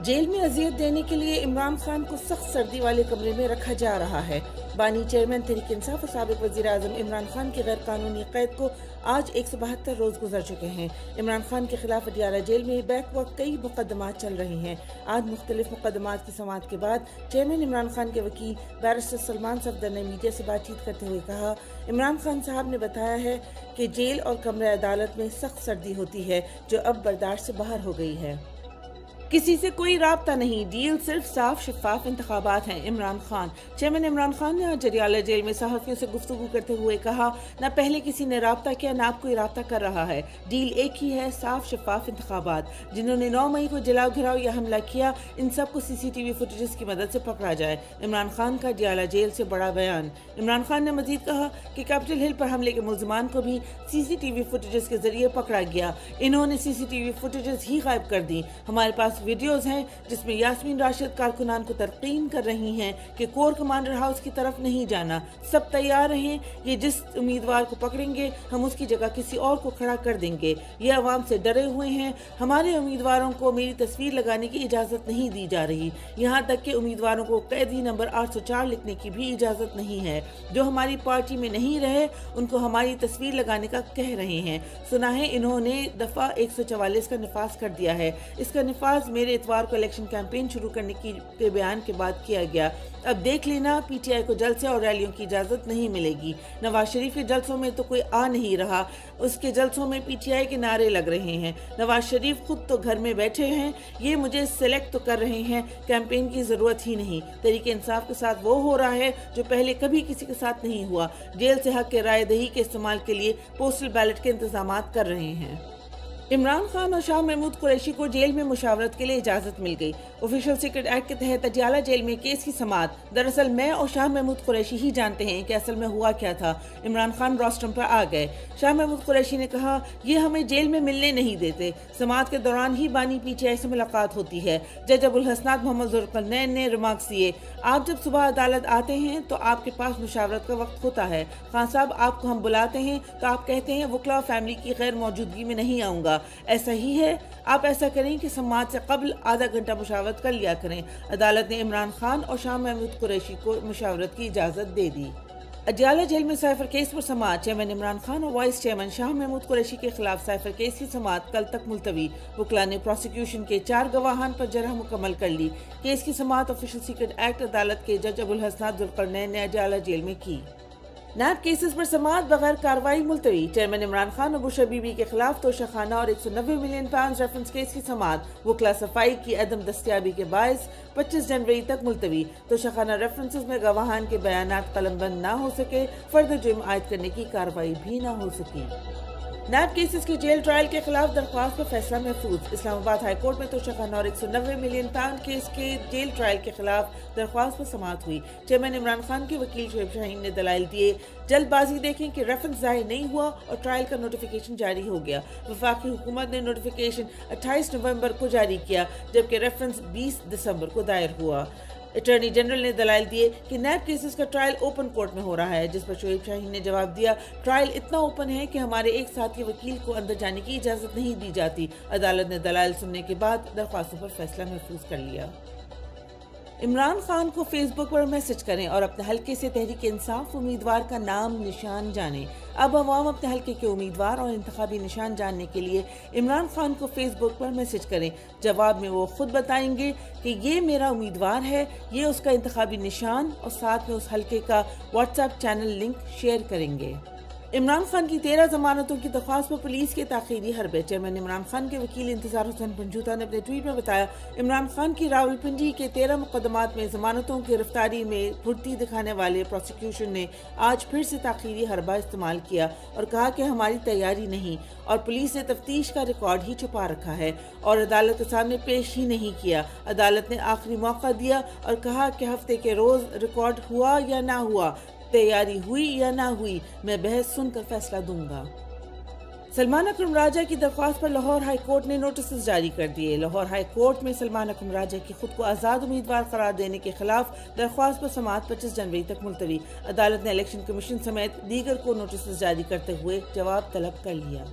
Jail में अजियत देने के लिए इमरान खान को सख्त सर्दी वाले कमरे में रखा जा रहा है। बानी चेयरमैन तहरीक इंसाफ और साबिक वज़ीर आज़म इमरान खान की गैर कानूनी कैद को आज 172 रोज गुजर चुके हैं। इमरान खान के खिलाफ अडियाला जेल में बैक वक्त कई मुकदमात चल रहे हैं। आज मुख्तलिफ मुकदमात की समाअत के बाद चेयरमैन इमरान खान के वकील बैरिस्टर सलमान सफदर ने मीडिया से बातचीत करते हुए कहा, इमरान खान साहब ने बताया है कि जेल और कमरे अदालत में सख्त सर्दी होती है जो अब बर्दाश्त से बाहर हो गई है। किसी से कोई राब्ता नहीं, डील सिर्फ साफ शफाफ इंतखाबात हैं। इमरान खान चेयरमैन इमरान खान ने आज अडियाला जेल में सहाफियों से गुफ्तगू करते हुए कहा, न पहले किसी ने राब्ता किया, न आप कोई राब्ता कर रहा है। डील एक ही है, साफ शफाफ इंतखाबात। जिन्होंने 9 मई को जलाओ घिराव या हमला किया, इन सबको CCTV फुटेजेस की मदद से पकड़ा जाए। इमरान खान का अडियाला जेल से बड़ा बयान। इमरान खान ने मजीद कहा कि कैपिटल हिल पर हमले के मुल्जिमान को भी CCTV फुटेजेस के जरिए पकड़ा गया। इन्होंने CCTV फुटेजेस ही गायब कर दी। हमारे पास वीडियोस हैं जिसमें यास्मीन राशिद कारकुनान को तरकीन कर रही हैं कि कोर कमांडर हाउस की तरफ नहीं जाना, सब तैयार रहें, ये जिस उम्मीदवार को पकड़ेंगे हम उसकी जगह किसी और को खड़ा कर देंगे। ये अवाम से डरे हुए हैं। हमारे उम्मीदवारों को मेरी तस्वीर लगाने की इजाज़त नहीं दी जा रही। यहाँ तक कि उम्मीदवारों को कैदी नंबर 804 लिखने की भी इजाज़त नहीं है। जो हमारी पार्टी में नहीं रहे उनको हमारी तस्वीर लगाने का कह रहे हैं। सुना है इन्होंने दफ़ा 144 का निफाज कर दिया है। इसका निफाज मेरे इतवार को इलेक्शन कैंपेन शुरू करने के बयान के बाद किया गया। अब देख लेना, PTI को जलसे और रैलियों की इजाज़त नहीं मिलेगी। नवाज शरीफ के जलसों में तो कोई आ नहीं रहा, उसके जलसों में PTI के नारे लग रहे हैं। नवाज शरीफ खुद तो घर में बैठे हैं, ये मुझे सिलेक्ट तो कर रहे हैं, कैंपेन की ज़रूरत ही नहीं। तहरीक इंसाफ के साथ वो हो रहा है जो पहले कभी किसी के साथ नहीं हुआ। जेल से हक के राय दही के इस्तेमाल के लिए पोस्टल बैलेट के इंतजाम कर रहे हैं। इमरान खान और शाह महमूद कुरैशी को जेल में मुशावरत के लिए इजाज़त मिल गई। ऑफिशियल सीक्रेट एक्ट के तहत अडियाला जेल में केस की समाअत। दरअसल मैं और शाह महमूद कुरैशी ही जानते हैं कि असल में हुआ क्या था। इमरान खान रोस्टम पर आ गए। शाह महमूद कुरैशी ने कहा, ये हमें जेल में मिलने नहीं देते। समाअत के दौरान ही बानी PTI से मुलाकात होती है। जज अबुल हसनात मोहम्मद ज़ुल्करनैन ने रिमार्क्स दिए, आप जब सुबह अदालत आते हैं तो आपके पास मुशावरत का वक्त होता है। खान साहब आपको हम बुलाते हैं तो आप कहते हैं वकला फैमिली की गैर मौजूदगी में नहीं आऊँगा। ऐसा ही है, आप ऐसा करें कि समाअत से कबल आधा घंटा मुशावरत कर लिया करें। अदालत ने इमरान खान और शाह महमूद कुरैशी को मुशावरत की इजाज़त दे दी। अडियाला जेल में साइफर केस पर समाअत। चेयरमैन इमरान खान और वाइस चेयरमैन शाह महमूद कुरैशी के खिलाफ साइफर केस की समाअत कल तक मुलतवी। वकला ने प्रोसिक्यूशन के 4 गवाहान पर जरह मुकम्मल कर ली। केस की समाअत ऑफिशियल सीक्रेट एक्ट अदालत के जज अबुल हसनात ज़ुल्करनैन ने अडियाला जेल में की। नैब केसेस पर समाअत बगैर कार्रवाई मुलतवी। चेयरमैन इमरान खान और बुशरा बीबी के खिलाफ तोशाखाना और 190 मिलियन पाउंड रेफरेंस केस की समाअत। वकला सफाई की अदम दस्तियाबी के बायस 25 जनवरी तक मुलतवी। तोशाखाना रेफरेंसेस में गवाहान के बयानात कलमबंद न हो सके, फर्दर जुर्म आयद करने की कार्रवाई भी न हो सकी। नैब केसेस के जेल ट्रायल के खिलाफ दरख्वास्त पर फैसला महफूज। इस्लामाबाद हाई कोर्ट में तोशाखाना और 190 मिलियन पाउंड केस के जेल ट्रायल के खिलाफ दरख्वास्त पर समाअत हुई। चेयरमैन इमरान खान के वकील शोएब शाहीन ने दलाइल दिए, जल्दबाजी देखें कि रेफरेंस जाहिर नहीं हुआ और ट्रायल का नोटिफिकेशन जारी हो गया। वफाकी हुकूमत ने नोटिफिकेशन 28 नवंबर को जारी किया, जबकि रेफरेंस 20 दिसंबर को दायर हुआ। अटॉर्नी जनरल ने दलाइल दिए कि नैब केसेस का ट्रायल ओपन कोर्ट में हो रहा है, जिस पर शोएब शाहीन ने जवाब दिया, ट्रायल इतना ओपन है कि हमारे एक साथी वकील को अंदर जाने की इजाज़त नहीं दी जाती। अदालत ने दलाइल सुनने के बाद दरख्वास्तों पर फैसला महफूज कर लिया। इमरान खान को फेसबुक पर मैसेज करें और अपने हल्के से तहरीक इंसाफ उम्मीदवार का नाम निशान जानें। अब अवाम अपने हल्के के उम्मीदवार और इंतखाबी निशान जानने के लिए इमरान खान को फेसबुक पर मैसेज करें। जवाब में वो खुद बताएंगे कि ये मेरा उम्मीदवार है, ये उसका इंतखाबी निशान, और साथ में उस हल्के का व्हाट्सएप चैनल लिंक शेयर करेंगे। इमरान खान की 13 जमानतों की दरख्वास्त पर पुलिस के ताखीरी हरबे। चेयरमैन इमरान खान के वकील इंतजार हुसैन पंजूता ने अपने ट्वीट में बताया, इमरान खान की रावलपिंडी के 13 मुकदमात में जमानतों की गिरफ्तारी में फुर्ती दिखाने वाले प्रोसिक्यूशन ने आज फिर से ताखीरी हरबा इस्तेमाल किया और कहा कि हमारी तैयारी नहीं और पुलिस ने तफ्तीश का रिकॉर्ड ही छुपा रखा है और अदालत के सामने पेश ही नहीं किया। अदालत ने आखिरी मौका दिया और कहा कि हफ्ते के रोज रिकॉर्ड हुआ या ना हुआ, तैयारी हुई या ना हुई, मैं बहस सुनकर फैसला दूंगा। सलमान अकरम राजा की दरख्वास्त पर लाहौर हाई कोर्ट ने नोटिस जारी कर दिए। लाहौर हाई कोर्ट में सलमान अकरम राजा की खुद को आज़ाद उम्मीदवार करार देने के खिलाफ दरख्वास्त पर समाअत 25 जनवरी तक मुलतवी। अदालत ने इलेक्शन कमीशन समेत दीगर को नोटिस जारी करते हुए जवाब तलब कर लिया।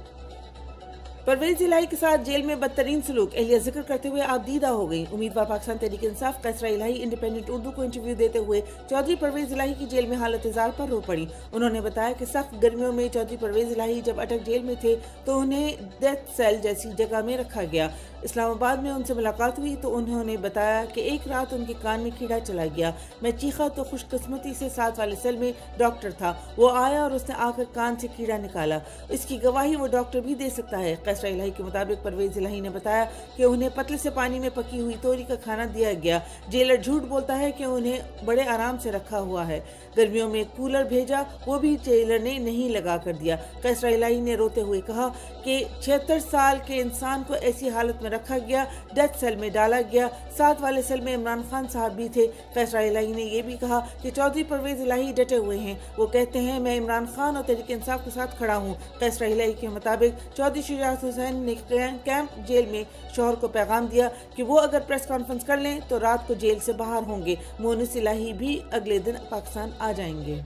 परवेज इलाही के साथ जेल में बदतरीन सलूक, एहलिया जिक्र करते हुए आप दीदा हो गई। उम्मीदवार पाकिस्तान तहरीक इंसाफ कैसरा इलाही इंडिपेंडेंट उर्दू को इंटरव्यू देते हुए चौधरी परवेज इलाही की जेल में हालत जार पर रो पड़ी। उन्होंने बताया कि सख्त गर्मियों में चौधरी परवेज इलाही जब अटक जेल में थे तो उन्हें डेथ सेल जैसी जगह में रखा गया। इस्लामाबाद में उनसे मुलाकात हुई तो उन्होंने बताया कि एक रात उनके कान में कीड़ा चला गया। मैं चीखा तो खुशकिस्मती से साथ वाले सेल में डॉक्टर था, वो आया और उसने आकर कान से कीड़ा निकाला। इसकी गवाही वो डॉक्टर भी दे सकता है। कैसरा इलाही के मुताबिक परवेज इलाही ने बताया कि उन्हें पतले से पानी में पकी हुई तोरी का खाना दिया गया। जेलर झूठ बोलता है कि उन्हें बड़े आराम से रखा हुआ है। गर्मियों में कूलर भेजा, वो भी जेलर ने नहीं लगा कर दिया। कैसरा इलाही ने रोते हुए कहा कि 76 साल के इंसान को ऐसी हालत में रखा गया, डेथ सेल में डाला गया। साथ वाले सेल में इमरान खान साहब भी थे। कैसरा इलाही ने यह भी कहा कि चौधरी परवेज इलाही डटे हुए हैं। वो कहते हैं मैं इमरान खान और तहरीक इंसाफ के साथ खड़ा हूँ। कैसरा इलाही के मुताबिक चौधरी शुजात हुसैन ने कैंप जेल में शोहर को पैगाम दिया कि वो अगर प्रेस कॉन्फ्रेंस कर लें तो रात को जेल से बाहर होंगे। मोनिस इलाही भी अगले दिन पाकिस्तान आ जाएंगे।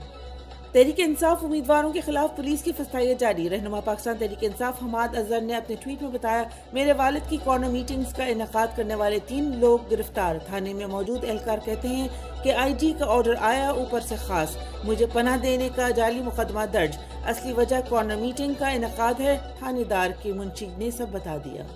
तहरीक इंसाफ उम्मीदवारों के खिलाफ पुलिस की फसाइयाँ जारी। रहनुमा पाकिस्तान तहरीक इंसाफ हमाद अजहर ने अपने ट्वीट में बताया, मेरे वालिद की कॉर्नर मीटिंग्स का इनेकाद करने वाले 3 लोग गिरफ्तार। थाने में मौजूद एहलकार कहते हैं कि IG का ऑर्डर आया ऊपर से खास, मुझे पनाह देने का जाली मुकदमा दर्ज। असली वजह कॉर्नर मीटिंग का इनेकाद है, थानेदार के मुंशी ने सब बता दिया।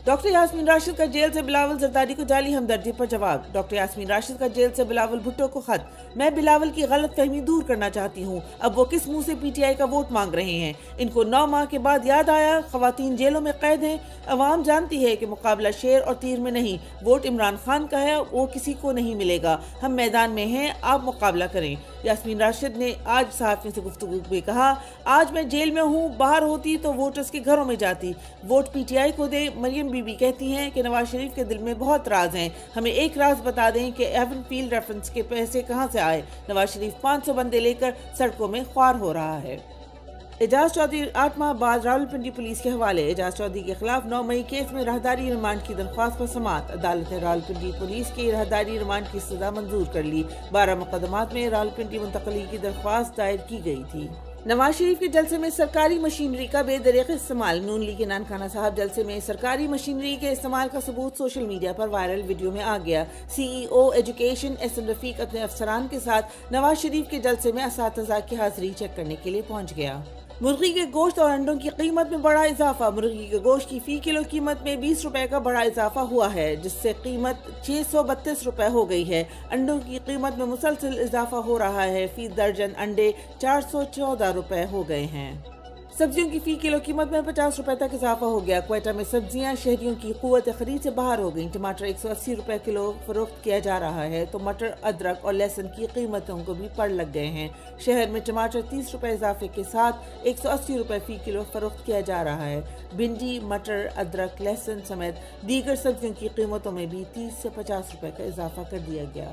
डॉक्टर यास्मीन राशिद का जेल से बिलावल जरदारी को जाली हमदर्दी पर जवाब। डॉक्टर यास्मीन राशिद का जेल से बिलावल भुट्टो को खत, मैं बिलावल की गलत फहमी दूर करना चाहती हूँ। अब वो किस मुंह से PTI का वोट मांग रहे हैं? इनको 9 माह के बाद याद आया खवातीन जेलों में कैद हैं। अवाम जानती है कि मुकाबला शेर और तीर में नहीं, वोट इमरान खान का है, वो किसी को नहीं मिलेगा। हम मैदान में हैं, आप मुकाबला करें। यास्मीन राशिद ने आज सहाफ़ियों से गुफ्तगू में कहा, आज मैं जेल में हूँ, बाहर होती तो वोटर्स के घरों में जाती। वोट PTI को दे। मरियम बीबी कहती हैं कि नवाज शरीफ के दिल में बहुत राज हैं, हमें एक राज बता दें कि एवन फील्ड रेफरेंस के पैसे कहां से आए। नवाज शरीफ 500 बंदे लेकर सड़कों में ख्वार हो रहा है। एजाज चौधरी 8 माह बाद रावलपिंडी पुलिस के हवाले। एजाज चौधरी के खिलाफ 9 मई केस में राहदारी रिमांड की दरख्वास्त पर समाअत। अदालत ने रावलपिंडी पुलिस की राहदारी रिमांड की सजा मंजूर कर ली। 12 मुकदमात में रावलपिंडी मुंतकली की दरख्वास्त दायर की गई थी। नवाज शरीफ के जलसे में सरकारी मशीनरी का बेदरीक इस्तेमाल। नून लीग के नानखाना साहब जलसे में सरकारी मशीनरी के इस्तेमाल का सबूत सोशल मीडिया पर वायरल वीडियो में आ गया। CEO एजुकेशन SM रफीक अपने अफसरान के साथ नवाज शरीफ के जलसे में असातिज़ा की हाजिरी चेक करने के लिए पहुंच गया। मुर्गी के गोश्त और अंडों की कीमत में बड़ा इजाफा। मुर्गी के गोश्त की फी किलो कीमत में 20 रुपए का बड़ा इजाफा हुआ है, जिससे कीमत 632 रुपए हो गई है। अंडों की कीमत में मुसलसल इजाफा हो रहा है। फी दर्जन अंडे 414 रुपए हो गए हैं। सब्जियों की फी किलो कीमत में 50 रुपए तक इजाफा हो गया। क्वेटा में सब्जियां शहरियों की कुव्वत खरीद से बाहर हो गईं। टमाटर 180 रुपए किलो फरोख्त किया जा रहा है तो मटर, अदरक और लहसुन की कीमतों को भी पड़ लग गए हैं। शहर में टमाटर 30 रुपए इजाफे के साथ 180 रुपए फी किलो फरोख्त किया जा रहा है। भिंडी, मटर, अदरक, लहसुन समेत दीगर सब्जियों की कीमतों में भी 30 से 50 रुपए का इजाफा कर दिया गया।